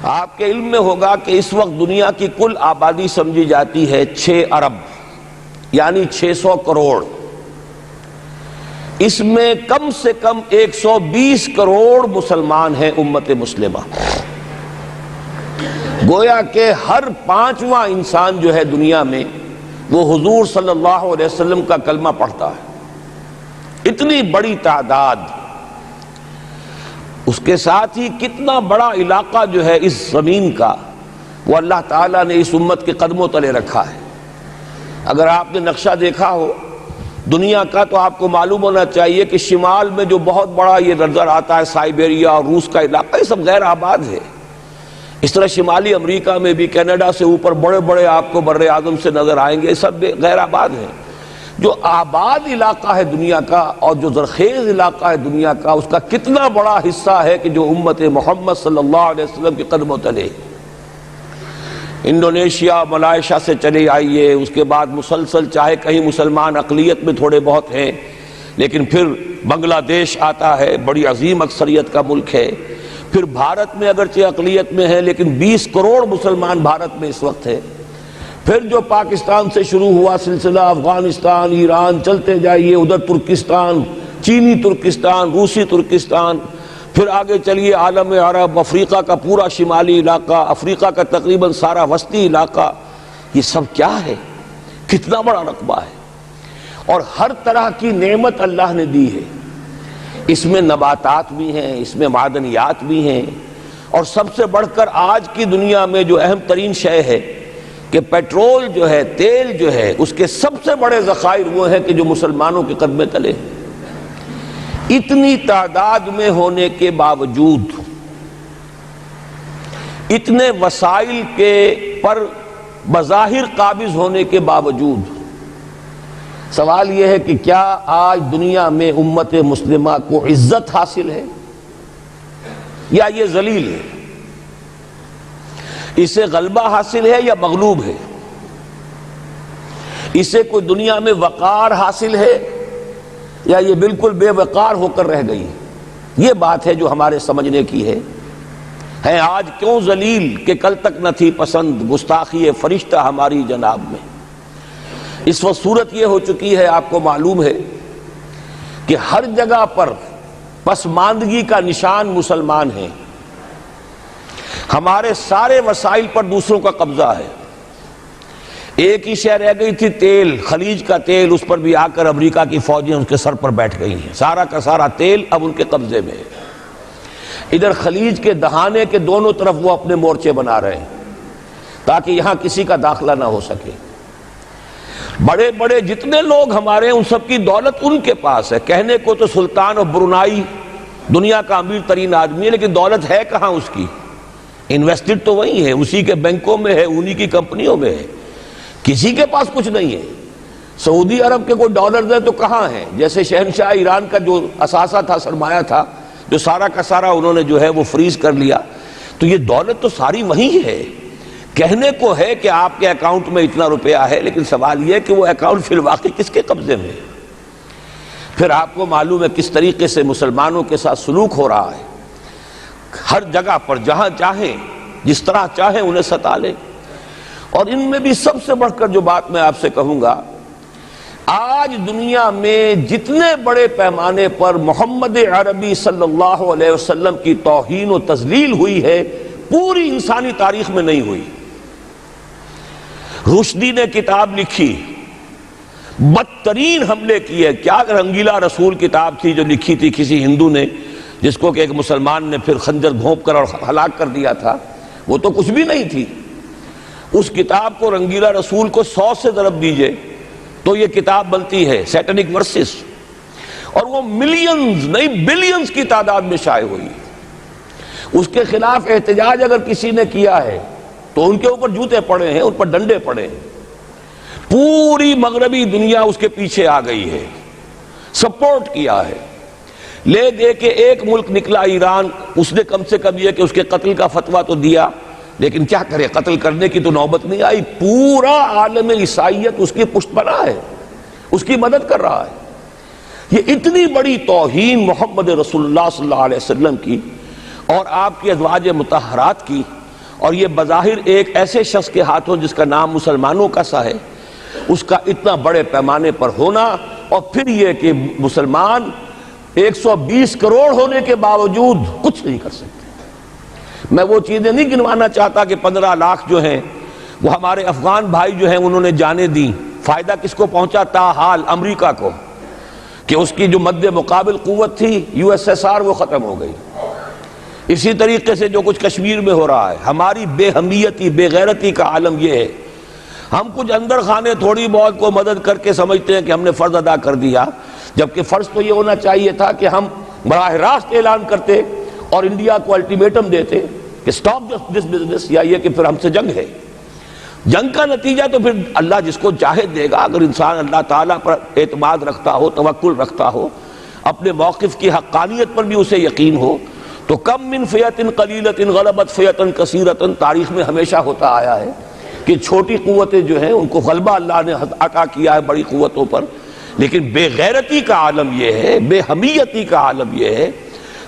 آپ کے علم میں ہوگا کہ اس وقت دنیا کی کل آبادی سمجھی جاتی ہے 6 ارب یعنی 600 کروڑ. اس میں کم سے کم 120 کروڑ مسلمان ہیں امت مسلمہ. گویا کہ ہر 5واں انسان جو ہے دنیا میں وہ حضور صلی اللہ علیہ وسلم کا کلمہ پڑھتا ہے. اتنی بڑی تعداد. اس کے ساتھ ہی کتنا بڑا علاقہ جو ہے اس زمین کا وہ اللہ تعالیٰ نے اس امت کے قدموں تلے رکھا ہے. اگر آپ نے نقشہ دیکھا ہو دنیا کا تو آپ کو معلوم ہونا چاہیے کہ شمال میں جو بہت بڑا یہ نظر آتا ہے سائبیریا اور روس کا علاقہ، یہ سب غیر آباد ہے. اس طرح شمالی امریکہ میں بھی کینیڈا سے اوپر بڑے بڑے آپ کو بر اعظم سے نظر آئیں گے، یہ سب غیر آباد ہیں. جو آباد علاقہ ہے دنیا کا اور جو زرخیز علاقہ ہے دنیا کا، اس کا کتنا بڑا حصہ ہے کہ جو امت محمد صلی اللہ علیہ وسلم کے قدموں تلے. انڈونیشیا ملائیشیا سے چلے آئیے، اس کے بعد مسلسل چاہے کہیں مسلمان اقلیت میں تھوڑے بہت ہیں، لیکن پھر بنگلہ دیش آتا ہے، بڑی عظیم اکثریت کا ملک ہے. پھر بھارت میں اگرچہ اقلیت میں ہے لیکن 20 کروڑ مسلمان بھارت میں اس وقت ہے. پھر جو پاکستان سے شروع ہوا سلسلہ، افغانستان، ایران، چلتے جائیے ادھر ترکستان، چینی ترکستان، روسی ترکستان، پھر آگے چلیے عالم عرب، افریقہ کا پورا شمالی علاقہ، افریقہ کا تقریباً سارا وسطی علاقہ. یہ سب کیا ہے؟ کتنا بڑا رقبہ ہے. اور ہر طرح کی نعمت اللہ نے دی ہے. اس میں نباتات بھی ہیں، اس میں معدنیات بھی ہیں، اور سب سے بڑھ کر آج کی دنیا میں جو اہم ترین شے ہے کہ پیٹرول جو ہے، تیل جو ہے، اس کے سب سے بڑے ذخائر وہ ہیں کہ جو مسلمانوں کے قدمے تلے. اتنی تعداد میں ہونے کے باوجود، اتنے وسائل کے پر بظاہر قابض ہونے کے باوجود، سوال یہ ہے کہ کیا آج دنیا میں امت مسلمہ کو عزت حاصل ہے یا یہ ذلیل ہے؟ اسے غلبہ حاصل ہے یا مغلوب ہے؟ اسے کوئی دنیا میں وقار حاصل ہے یا یہ بالکل بے وقار ہو کر رہ گئی؟ یہ بات ہے جو ہمارے سمجھنے کی ہے. آج کیوں ذلیل کہ کل تک نہ تھی پسند گستاخی فرشتہ ہماری جناب میں. اس وقت صورت یہ ہو چکی ہے، آپ کو معلوم ہے کہ ہر جگہ پر پسماندگی کا نشان مسلمان ہیں. ہمارے سارے وسائل پر دوسروں کا قبضہ ہے. ایک ہی شے رہ گئی تھی تیل، خلیج کا تیل، اس پر بھی آ کر امریکہ کی فوجیں اس کے سر پر بیٹھ گئی ہیں. سارا کا سارا تیل اب ان کے قبضے میں ہے. ادھر خلیج کے دہانے کے دونوں طرف وہ اپنے مورچے بنا رہے ہیں تاکہ یہاں کسی کا داخلہ نہ ہو سکے. بڑے بڑے جتنے لوگ ہمارے ہیں ان سب کی دولت ان کے پاس ہے. کہنے کو تو سلطان آف برونائی دنیا کا امیر ترین آدمی ہے، لیکن دولت ہے کہاں اس کی؟ انویسٹڈ تو وہی ہے، اسی کے بینکوں میں ہے، انہی کی کمپنیوں میں ہے. کسی کے پاس کچھ نہیں ہے. سعودی عرب کے کوئی ڈالرز ہیں تو کہاں ہیں؟ جیسے شہنشاہ ایران کا جو اثاثہ تھا، سرمایہ تھا، جو سارا کا سارا انہوں نے جو ہے وہ فریز کر لیا. تو یہ دولت تو ساری وہی ہے. کہنے کو ہے کہ آپ کے اکاؤنٹ میں اتنا روپیہ ہے، لیکن سوال یہ ہے کہ وہ اکاؤنٹ فی الواقع کس کے قبضے میں ہے؟ پھر آپ کو معلوم ہے کس طریقے سے مسلمانوں کے ساتھ سلوک ہو رہا ہے. ہر جگہ پر جہاں چاہیں، جس طرح چاہیں انہیں ستا لیں. اور ان میں بھی سب سے بڑھ کر جو بات میں آپ سے کہوں گا، آج دنیا میں جتنے بڑے پیمانے پر محمد عربی صلی اللہ علیہ وسلم کی توہین و تذلیل ہوئی ہے، پوری انسانی تاریخ میں نہیں ہوئی. رشدی نے کتاب لکھی، بدترین حملے کیے. کیا رنگیلا رسول کتاب تھی جو لکھی تھی کسی ہندو نے، جس کو کہ ایک مسلمان نے پھر خنجر گھونپ کر اور ہلاک کر دیا تھا. وہ تو کچھ بھی نہیں تھی. اس کتاب کو رنگیلا رسول کو 100 سے ضرب دیجئے تو یہ کتاب بنتی ہے سیٹنک ورسز، اور وہ ملینز نہیں بلینز کی تعداد میں شائع ہوئی. اس کے خلاف احتجاج اگر کسی نے کیا ہے تو ان کے اوپر جوتے پڑے ہیں، ان پر ڈنڈے پڑے ہیں. پوری مغربی دنیا اس کے پیچھے آ گئی ہے، سپورٹ کیا ہے. لے دے کے ایک ملک نکلا ایران، اس نے کم سے کم یہ کہ اس کے قتل کا فتویٰ تو دیا، لیکن کیا کرے، قتل کرنے کی تو نوبت نہیں آئی. پورا عالم عیسائیت اس کی پشت پناہ ہے، اس کی مدد کر رہا ہے. یہ اتنی بڑی توہین محمد رسول اللہ صلی اللہ علیہ وسلم کی اور آپ کی ازواج مطہرات کی اور یہ بظاہر ایک ایسے شخص کے ہاتھوں جس کا نام مسلمانوں کا سا ہے، اس کا اتنا بڑے پیمانے پر ہونا، اور پھر یہ کہ مسلمان 120 کروڑ ہونے کے باوجود کچھ نہیں کر سکتے۔ میں وہ چیزیں نہیں گنوانا چاہتا کہ 15 لاکھ جو ہیں وہ ہمارے افغان بھائی جو ہیں انہوں نے جانیں دیں، فائدہ کس کو پہنچا؟ تاحال امریکہ کو، کہ اس کی جو مد مقابل قوت تھی USSR وہ ختم ہو گئی۔ اسی طریقے سے جو کچھ کشمیر میں ہو رہا ہے، ہماری بے حمیتی بے غیرتی کا عالم یہ ہے، ہم کچھ اندر خانے تھوڑی بہت کو مدد کر کے سمجھتے ہیں کہ ہم نے فرض ادا کر دیا، جبکہ فرض تو یہ ہونا چاہیے تھا کہ ہم براہ راست اعلان کرتے اور انڈیا کو الٹیمیٹم دیتے کہ سٹاپ دس بزنس، یا یہ کہ پھر ہم سے جنگ ہے۔ جنگ کا نتیجہ تو پھر اللہ جس کو چاہے دے گا، اگر انسان اللہ تعالیٰ پر اعتماد رکھتا ہو، توکل رکھتا ہو، اپنے موقف کی حقانیت پر بھی اسے یقین ہو، تو کم من فیۃ قلیلۃ غلبت فیۃ کثیرۃ، تاریخ میں ہمیشہ ہوتا آیا ہے کہ چھوٹی قوتیں جو ہیں ان کو غلبہ اللہ نے عطا کیا ہے بڑی قوتوں پر، لیکن بے غیرتی کا عالم یہ ہے، بے حمیتی کا عالم یہ ہے۔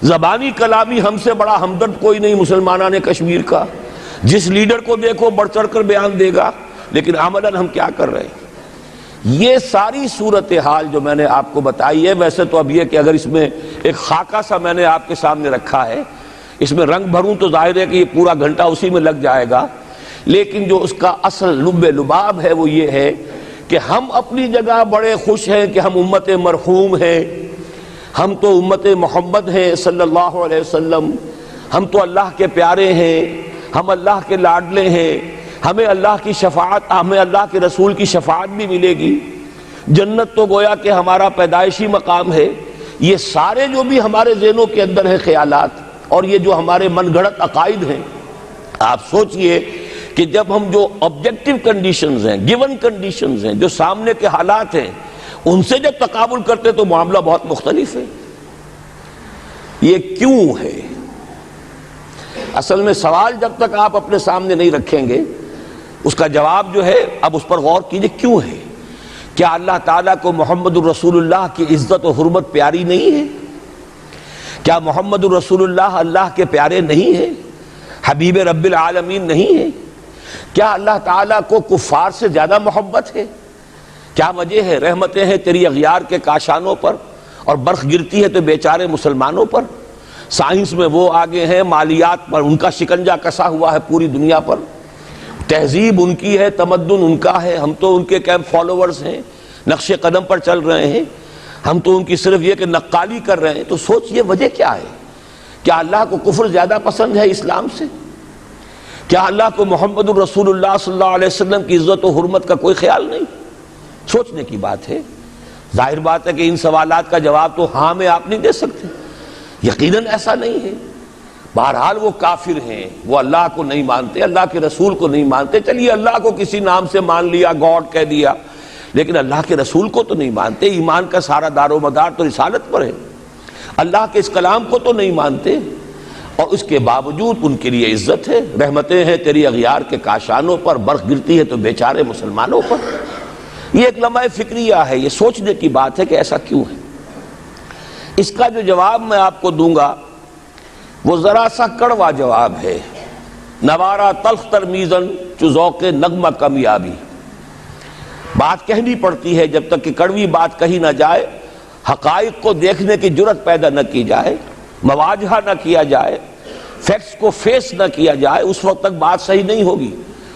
زبانی کلامی ہم سے بڑا ہمدرد کوئی نہیں مسلمانان کشمیر کا، جس لیڈر کو دیکھو بڑھ چڑھ کر بیان دے گا، لیکن عملاً ہم کیا کر رہے ہیں؟ یہ ساری صورتحال جو میں نے آپ کو بتائی ہے، ویسے تو اب یہ کہ اگر اس میں ایک خاکہ سا میں نے آپ کے سامنے رکھا ہے، اس میں رنگ بھروں تو ظاہر ہے کہ یہ پورا گھنٹہ اسی میں لگ جائے گا، لیکن جو اس کا اصل لب لباب ہے وہ یہ ہے کہ ہم اپنی جگہ بڑے خوش ہیں کہ ہم امت مرحوم ہیں، ہم تو امت محمد ہیں صلی اللہ علیہ وسلم، ہم تو اللہ کے پیارے ہیں، ہم اللہ کے لاڈلے ہیں، ہمیں اللہ کی شفاعت، ہمیں اللہ کے رسول کی شفاعت بھی ملے گی، جنت تو گویا کہ ہمارا پیدائشی مقام ہے۔ یہ سارے جو بھی ہمارے ذہنوں کے اندر ہیں خیالات، اور یہ جو ہمارے من گھڑت عقائد ہیں، آپ سوچئے کہ جب ہم جو آبجیکٹیو کنڈیشنز ہیں، گیون کنڈیشنز ہیں، جو سامنے کے حالات ہیں، ان سے جب تقابل کرتے تو معاملہ بہت مختلف ہے۔ یہ کیوں ہے؟ اصل میں سوال جب تک آپ اپنے سامنے نہیں رکھیں گے، اس کا جواب جو ہے اب اس پر غور کیجئے، کیوں ہے؟ کیا اللہ تعالیٰ کو محمد الرسول اللہ کی عزت و حرمت پیاری نہیں ہے؟ کیا محمد الرسول اللہ اللہ کے پیارے نہیں ہیں؟ حبیب رب العالمین نہیں ہے؟ کیا اللہ تعالیٰ کو کفار سے زیادہ محبت ہے؟ کیا وجہ ہے؟ رحمتیں ہیں تیری اغیار کے کاشانوں پر، اور برف گرتی ہے تو بیچارے مسلمانوں پر۔ سائنس میں وہ آگے ہیں، مالیات پر ان کا شکنجہ کسا ہوا ہے پوری دنیا پر، تہذیب ان کی ہے، تمدن ان کا ہے، ہم تو ان کے کیمپ فالوورز ہیں، نقش قدم پر چل رہے ہیں، ہم تو ان کی صرف یہ کہ نقالی کر رہے ہیں۔ تو سوچئے وجہ کیا ہے؟ کیا اللہ کو کفر زیادہ پسند ہے اسلام سے؟ کیا اللہ کو محمد الرسول اللہ صلی اللہ علیہ وسلم کی عزت و حرمت کا کوئی خیال نہیں؟ سوچنے کی بات ہے۔ ظاہر بات ہے کہ ان سوالات کا جواب تو ہاں میں آپ نہیں دے سکتے، یقیناً ایسا نہیں ہے۔ بہرحال وہ کافر ہیں، وہ اللہ کو نہیں مانتے، اللہ کے رسول کو نہیں مانتے، چلیے اللہ کو کسی نام سے مان لیا، گاڈ کہہ دیا، لیکن اللہ کے رسول کو تو نہیں مانتے۔ ایمان کا سارا دار و مدار تو رسالت پر ہے، اللہ کے اس کلام کو تو نہیں مانتے، اور اس کے باوجود ان کے لیے عزت ہے، رحمتیں ہیں تیری اغیار کے کاشانوں پر، برف گرتی ہے تو بیچارے مسلمانوں پر۔ یہ ایک لمحہ فکریہ ہے، یہ سوچنے کی بات ہے کہ ایسا کیوں ہے۔ اس کا جو جواب میں آپ کو دوں گا وہ ذرا سا کڑوا جواب ہے، نوارا تلخ ترمیزن چو ذوق نغمہ کمیابی۔ بات کہنی پڑتی ہے، جب تک کہ کڑوی بات کہی نہ جائے، حقائق کو دیکھنے کی جرت پیدا نہ کی جائے، مواجہہ نہ کیا جائے، فیکٹس کو فیس نہ کیا جائے، اس وقت تک بات صحیح نہیں ہوگی،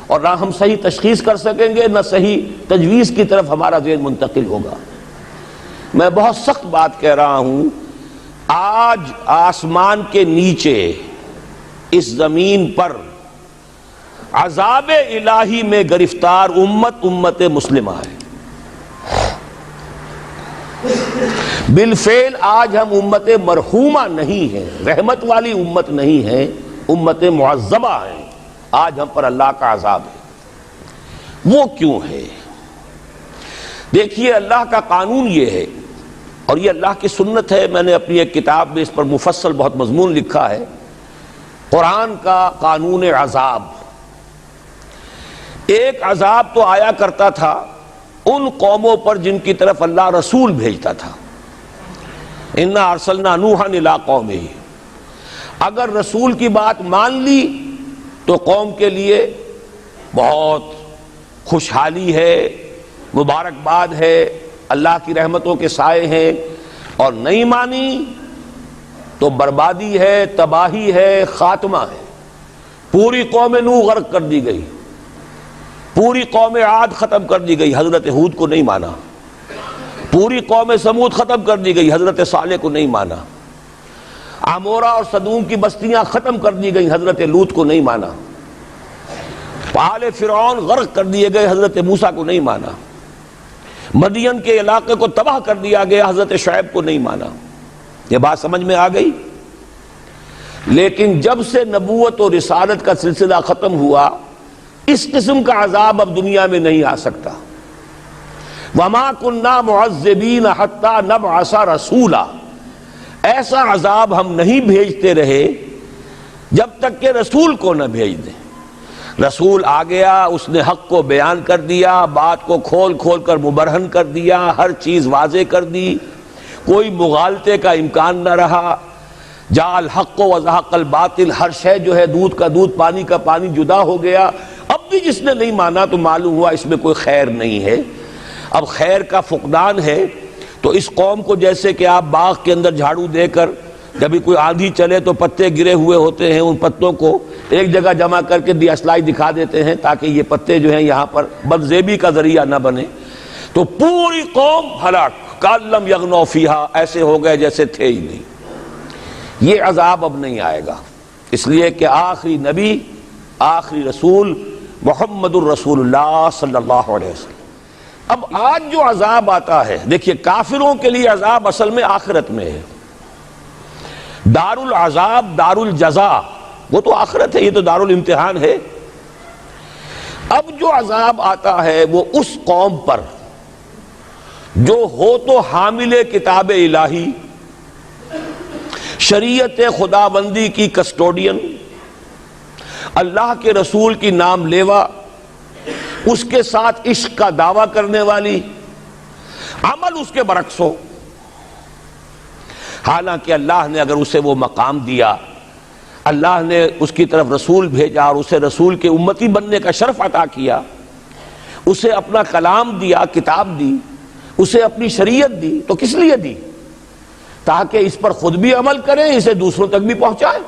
اور نہ ہم صحیح تشخیص کر سکیں گے، نہ صحیح تجویز کی طرف ہمارا ذہن منتقل ہوگا۔ میں بہت سخت بات کہہ رہا ہوں، آج آسمان کے نیچے اس زمین پر عذاب الہی میں گرفتار امت مسلمہ ہے۔ بالفعل آج ہم امت مرحومہ نہیں ہیں، رحمت والی امت نہیں ہیں، امت معذبہ ہیں، آج ہم پر اللہ کا عذاب ہے۔ وہ کیوں ہے؟ دیکھیے اللہ کا قانون یہ ہے، اور یہ اللہ کی سنت ہے، میں نے اپنی ایک کتاب میں اس پر مفصل بہت مضمون لکھا ہے، قرآن کا قانون عذاب۔ ایک عذاب تو آیا کرتا تھا ان قوموں پر جن کی طرف اللہ رسول بھیجتا تھا، اِنَّا أَرْسَلْنَا نُوحًا إِلَىٰ قَوْمِهِ، اگر رسول کی بات مان لی تو قوم کے لیے بہت خوشحالی ہے، مبارکباد ہے، اللہ کی رحمتوں کے سائے ہیں، اور نہیں مانی تو بربادی ہے، تباہی ہے، خاتمہ ہے۔ پوری قوم نوح غرق کر دی گئی، پوری قوم عاد ختم کر دی گئی، حضرت ہود کو نہیں مانا۔ پوری قوم سمود ختم کر دی گئی، حضرت صالح کو نہیں مانا۔ عمورہ اور صدوم کی بستیاں ختم کر دی گئی، حضرت لوط کو نہیں مانا۔ آل فرعون غرق کر دیے گئے، حضرت موسیٰ کو نہیں مانا۔ مدین کے علاقے کو تباہ کر دیا گیا، حضرت شعیب کو نہیں مانا۔ یہ بات سمجھ میں آ گئی؟ لیکن جب سے نبوت اور رسالت کا سلسلہ ختم ہوا، اس قسم کا عذاب اب دنیا میں نہیں آ سکتا۔ وَمَا كُنَّا مُعَذِّبِينَ حَتَّى نَبْعَثَ رَسُولًا، ایسا عذاب ہم نہیں بھیجتے رہے جب تک کہ رسول کو نہ بھیج دیں۔ رسول آ گیا، اس نے حق کو بیان کر دیا، بات کو کھول کھول کر مبرہن کر دیا، ہر چیز واضح کر دی، کوئی مغالطے کا امکان نہ رہا۔ جاء الحق وزهق الباطل، ہر شے جو ہے دودھ کا دودھ، پانی کا پانی جدا ہو گیا۔ اب بھی جس نے نہیں مانا تو معلوم ہوا اس میں کوئی خیر نہیں ہے، اب خیر کا فقدان ہے۔ تو اس قوم کو جیسے کہ آپ باغ کے اندر جھاڑو دے کر جب بھی کوئی آندھی چلے تو پتے گرے ہوئے ہوتے ہیں، ان پتوں کو ایک جگہ جمع کر کے دیاسلائی دکھا دیتے ہیں تاکہ یہ پتے جو ہیں یہاں پر بدزیبی کا ذریعہ نہ بنے، تو پوری قوم ہلاک، کأن لم یغنوا فیہا، ایسے ہو گئے جیسے تھے ہی نہیں۔ یہ عذاب اب نہیں آئے گا، اس لیے کہ آخری نبی، آخری رسول محمد الرسول اللہ صلی اللہ علیہ وسلم۔ اب آج جو عذاب آتا ہے، دیکھیے کافروں کے لیے عذاب اصل میں آخرت میں ہے۔ دار العذاب، دار الجزا، وہ تو آخرت ہے، یہ تو دار الامتحان ہے۔ اب جو عذاب آتا ہے وہ اس قوم پر جو ہو تو حامل کتاب الہی، شریعت خداوندی کی کسٹوڈین، اللہ کے رسول کی نام لیوا، اس کے ساتھ عشق کا دعویٰ کرنے والی، عمل اس کے برعکس ہو۔ حالانکہ اللہ نے اگر اسے وہ مقام دیا، اللہ نے اس کی طرف رسول بھیجا اور اسے رسول کے امتی بننے کا شرف عطا کیا، اسے اپنا کلام دیا، کتاب دی، اسے اپنی شریعت دی، تو کس لیے دی؟ تاکہ اس پر خود بھی عمل کریں، اسے دوسروں تک بھی پہنچائیں۔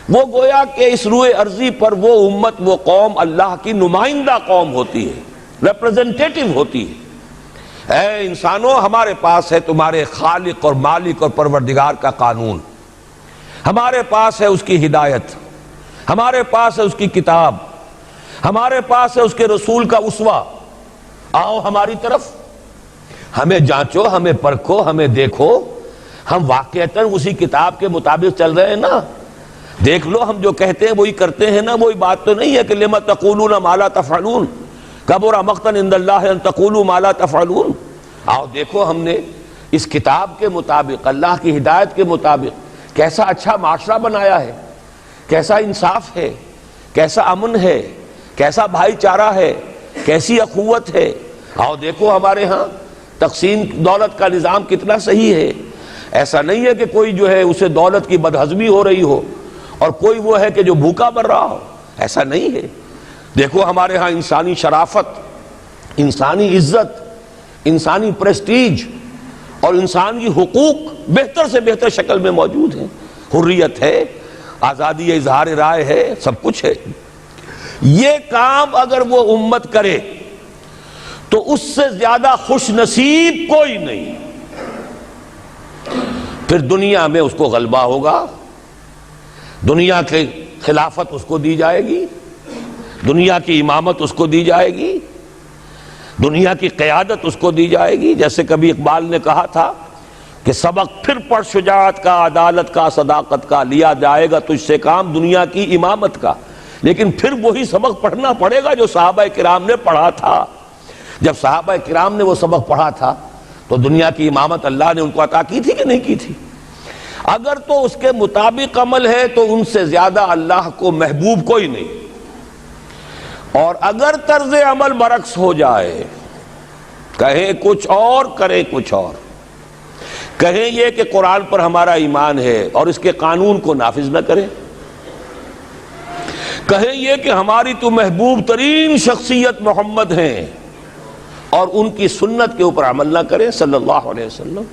وہ گویا کہ اس روئے ارضی پر وہ امت، وہ قوم اللہ کی نمائندہ قوم ہوتی ہے، ریپرزنٹیٹو ہوتی ہے۔ اے انسانوں، ہمارے پاس ہے تمہارے خالق اور مالک اور پروردگار کا قانون، ہمارے پاس ہے اس کی ہدایت، ہمارے پاس ہے اس کی کتاب، ہمارے پاس ہے اس کے رسول کا اسوہ۔ آؤ ہماری طرف، ہمیں جانچو، ہمیں پرکھو، ہمیں دیکھو، ہم واقعتاً اسی کتاب کے مطابق چل رہے ہیں نا؟ دیکھ لو ہم جو کہتے ہیں وہی کرتے ہیں نا؟ وہی بات تو نہیں ہے کہ لما تقولون ما لا تفعلون، کبر مقتا عند اللہ ان تقولوا ما لا تفعلون۔ آؤ دیکھو ہم نے اس کتاب کے مطابق، اللہ کی ہدایت کے مطابق کیسا اچھا معاشرہ بنایا ہے، کیسا انصاف ہے، کیسا امن ہے، کیسا بھائی چارہ ہے، کیسی اخوت ہے۔ آؤ دیکھو ہمارے ہاں تقسیم دولت کا نظام کتنا صحیح ہے۔ ایسا نہیں ہے کہ کوئی جو ہے اسے دولت کی بدہضمی ہو رہی ہو اور کوئی وہ ہے کہ جو بھوکا مر رہا ہو، ایسا نہیں ہے۔ دیکھو ہمارے ہاں انسانی شرافت، انسانی عزت، انسانی پریسٹیج اور انسانی حقوق بہتر سے بہتر شکل میں موجود ہیں، حریت ہے، آزادی اظہار رائے ہے، سب کچھ ہے۔ یہ کام اگر وہ امت کرے تو اس سے زیادہ خوش نصیب کوئی نہیں۔ پھر دنیا میں اس کو غلبہ ہوگا، دنیا کی خلافت اس کو دی جائے گی، دنیا کی امامت اس کو دی جائے گی، دنیا کی قیادت اس کو دی جائے گی۔ جیسے کبھی اقبال نے کہا تھا کہ سبق پھر پڑھ شجاعت کا، عدالت کا، صداقت کا، لیا جائے گا تجھ سے کام دنیا کی امامت کا۔ لیکن پھر وہی سبق پڑھنا پڑے گا جو صحابہ کرام نے پڑھا تھا۔ جب صحابہ کرام نے وہ سبق پڑھا تھا تو دنیا کی امامت اللہ نے ان کو عطا کی تھی کہ نہیں کی تھی؟ اگر تو اس کے مطابق عمل ہے تو ان سے زیادہ اللہ کو محبوب کوئی نہیں، اور اگر طرز عمل برعکس ہو جائے، کہیں کچھ اور کریں کچھ اور، کہیں یہ کہ قرآن پر ہمارا ایمان ہے اور اس کے قانون کو نافذ نہ کریں، کہیں یہ کہ ہماری تو محبوب ترین شخصیت محمد ہیں اور ان کی سنت کے اوپر عمل نہ کریں صلی اللہ علیہ وسلم.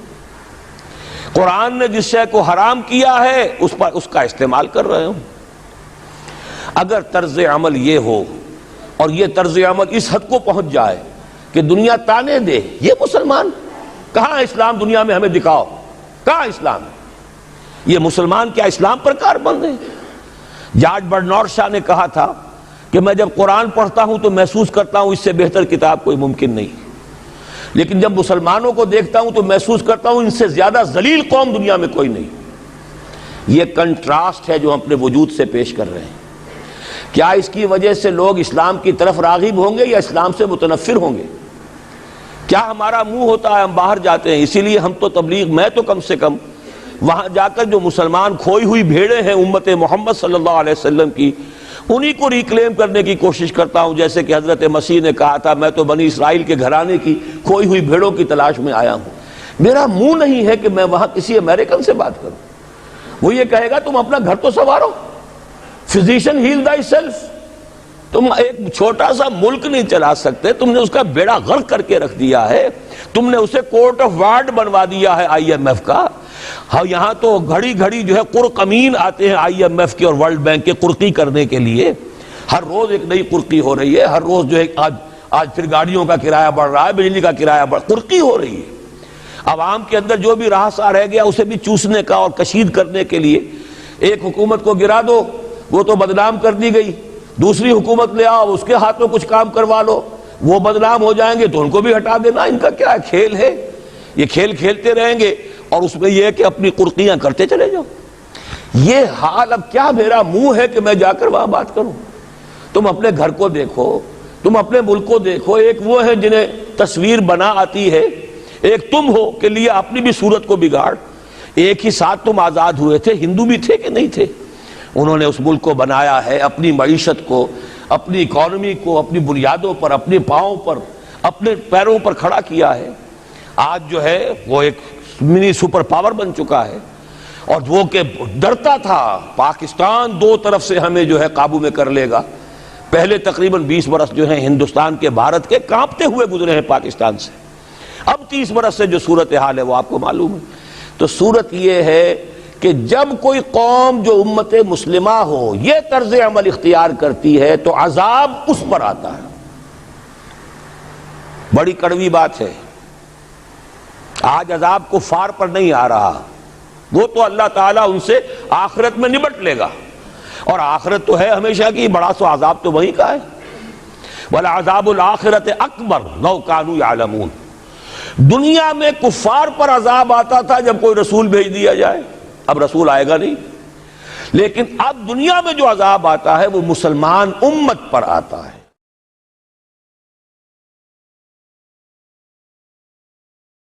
قرآن نے جس شے کو حرام کیا ہے اس کا استعمال کر رہے ہوں. اگر طرز عمل یہ ہو اور یہ طرز عمل اس حد کو پہنچ جائے کہ دنیا تانے دے یہ مسلمان کہاں اسلام دنیا میں ہمیں دکھاؤ, کہاں اسلام ہے؟ یہ مسلمان کیا اسلام پر کاربند ہیں؟ جارج برنارڈ شاہ نے کہا تھا کہ میں جب قرآن پڑھتا ہوں تو محسوس کرتا ہوں اس سے بہتر کتاب کوئی ممکن نہیں, لیکن جب مسلمانوں کو دیکھتا ہوں تو محسوس کرتا ہوں ان سے زیادہ ذلیل قوم دنیا میں کوئی نہیں. یہ کنٹراسٹ ہے جو ہم اپنے وجود سے پیش کر رہے ہیں. کیا اس کی وجہ سے لوگ اسلام کی طرف راغب ہوں گے یا اسلام سے متنفر ہوں گے؟ کیا ہمارا منہ ہوتا ہے ہم باہر جاتے ہیں؟ اسی لیے ہم تو تبلیغ, میں تو کم سے کم وہاں جا کر جو مسلمان کھوئی ہوئی بھیڑیں ہیں امت محمد صلی اللہ علیہ وسلم کی, انہی کو ریکلیم کرنے کی کوشش کرتا ہوں. جیسے کہ حضرت مسیح نے کہا تھا میں تو بنی اسرائیل کے گھرانے کی کھوئی ہوئی بھیڑوں کی تلاش میں آیا ہوں. میرا منہ نہیں ہے کہ میں وہاں کسی امریکن سے بات کروں. وہ یہ کہے گا تم اپنا گھر تو سنوارو, فزیشن ہیل تھائی سیلف. تم ایک چھوٹا سا ملک نہیں چلا سکتے, تم نے اس کا بیڑا غرق کر کے رکھ دیا ہے. تم نے اسے کورٹ آف وارڈ بنوا دیا ہے IMF کا. ہاں یہاں تو گھڑی گھڑی جو ہے قرقمین آتے ہیں IMF کے اور ورلڈ بینک کے قرقی کرنے کے لیے. ہر روز ایک نئی قرقی ہو رہی ہے, ہر روز جو ہے آج پھر گاڑیوں کا کرایہ بڑھ رہا ہے, بجلی کا کرایہ قرقی ہو رہی ہے. عوام کے اندر جو بھی راہسا رہ گیا اسے بھی چوسنے کا اور کشید کرنے کے لیے. ایک حکومت کو گرا دو وہ تو بدنام کر دی گئی, دوسری حکومت لے آؤ اس کے ہاتھوں کچھ کام کروا لو, وہ بدنام ہو جائیں گے تو ان کو بھی ہٹا دینا. ان کا کیا کھیل ہے؟ یہ کھیل کھیلتے رہیں گے اور اس میں یہ ہے کہ اپنی قرقیاں کرتے چلے جاؤ. یہ حال اب کیا میرا منہ ہے کہ میں جا کر وہاں بات کروں؟ تم اپنے گھر کو دیکھو, تم اپنے ملک کو دیکھو. ایک وہ ہے جنہیں تصویر بنا آتی ہے, ایک تم ہو کہ لیے اپنی بھی صورت کو بگاڑ. ایک ہی ساتھ تم آزاد ہوئے تھے, ہندو بھی تھے کہ نہیں تھے. انہوں نے اس ملک کو بنایا ہے, اپنی معیشت کو, اپنی اکانومی کو اپنی بنیادوں پر, اپنے پاؤں پر, اپنے پیروں پر کھڑا کیا ہے. آج جو ہے وہ ایک منی سپر پاور بن چکا ہے. اور وہ کہ ڈرتا تھا پاکستان دو طرف سے ہمیں جو ہے قابو میں کر لے گا. پہلے تقریباً 20 برس جو ہیں ہندوستان کے, بھارت کے کانپتے ہوئے گزرے ہیں پاکستان سے. اب 30 برس سے جو صورتحال ہے وہ آپ کو معلوم ہے. تو صورت یہ ہے کہ جب کوئی قوم جو امت مسلمہ ہو یہ طرز عمل اختیار کرتی ہے تو عذاب اس پر آتا ہے. بڑی کڑوی بات ہے. آج عذاب کفار پر نہیں آ رہا, وہ تو اللہ تعالیٰ ان سے آخرت میں نبٹ لے گا, اور آخرت تو ہے ہمیشہ کی, بڑا سو عذاب تو وہی کا ہے. وَلَعَذَابُ الْآخِرَةِ أَكْبَرُ لَوْ كَانُوا يَعْلَمُونَ. دنیا میں کفار پر عذاب آتا تھا جب کوئی رسول بھیج دیا جائے, اب رسول آئے گا نہیں, لیکن اب دنیا میں جو عذاب آتا ہے وہ مسلمان امت پر آتا ہے.